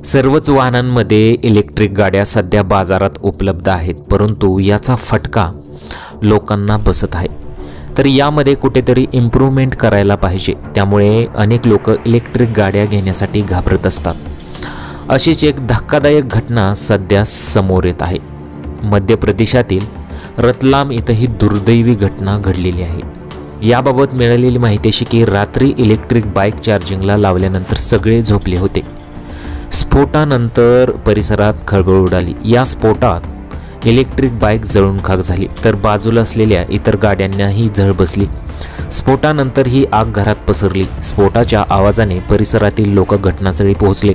सर्वच वाहनांमध्ये इलेक्ट्रिक गाड्या सध्या बाजारात उपलब्ध आहेत, परंतु याचा फटका लोकांना बसत आहे। तर यामध्ये कुठेतरी इम्प्रूव्हमेंट करायला पाहिजे। त्यामुळे अनेक लोक इलेक्ट्रिक गाड्या घेण्यासाठी घाबरत असतात। अशीच एक धक्कादायक घटना सध्या समोर येत आहे। मध्य प्रदेशातील रतलाम इथं ही दुर्दैवी घटना घडलेली आहे। याबाबत मिळालेली माहिती अशी की रात्री इलेक्ट्रिक बाईक चार्जिंगला लावल्यानंतर सगळे झोपले होते। स्फोटानंतर परिसरात खळबळ उडाली। या स्फोटात इलेक्ट्रिक बाईक जळून खाक झाली, तर बाजूला असलेल्या इतर गाड्यांनाही झळ बसली। स्फोटानंतर ही आग घरात पसरली। स्फोटाच्या आवाजाने परिसरातील लोक घटनास्थळी पोहोचले।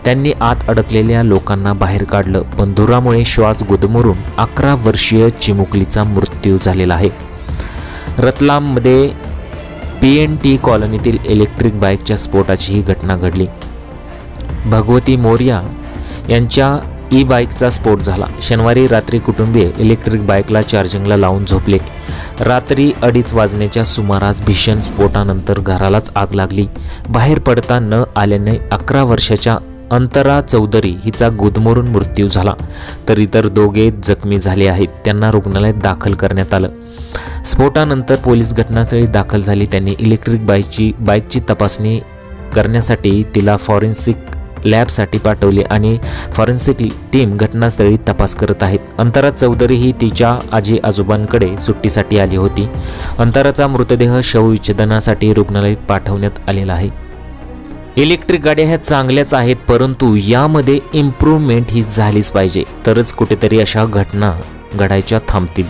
त्यांनी आत अडकलेल्या लोकांना बाहेर काढलं, पण धुरामुळे श्वास गुदमरून 11 वर्षीय चिमुकलीचा मृत्यू झालेला आहे। रतलाममध्ये PNT कॉलनीतील इलेक्ट्रिक बाईकच्या स्फोटाची ही घटना घडली। भगवती मोर्या यांच्या ई-बाईकचा स्फोट झाला। शनिवारी रात्री कुटुंबीय इलेक्ट्रिक बाईकला चार्जिंगला लावून झोपले। रात्री 2:30 वाजण्याच्या सुमारास भीषण स्फोटानंतर घरालाच आग लागली। बाहेर पडता न आल्याने 11 वर्षाच्या अंतरा चौधरी हिचा गुदमरून मृत्यू झाला, तर इतर दोघे जखमी झाले आहेत। त्यांना रुग्णालयात दाखल करण्यात आलं। स्फोटानंतर पोलीस घटनास्थळी दाखल झाली। त्यांनी इलेक्ट्रिक बाईकची तपासणी करण्यासाठी तिला फॉरेन्सिक लॅबसाठी पाठवले आणि फॉरेन्सिक टीम घटनास्थळी तपास करत आहेत। अंतरा चौधरी ही तिच्या आजी आजोबांकडे सुट्टीसाठी आली होती। अंतराचा मृतदेह शवविच्छेदनासाठी रुग्णालयात पाठवण्यात आलेला आहे। इलेक्ट्रिक गाड्या ह्या चांगल्याच आहेत, परंतु यामध्ये इम्प्रूव्हमेंट ही झालीच पाहिजे, तरच कुठेतरी अशा घटना घडायच्या थांबतील।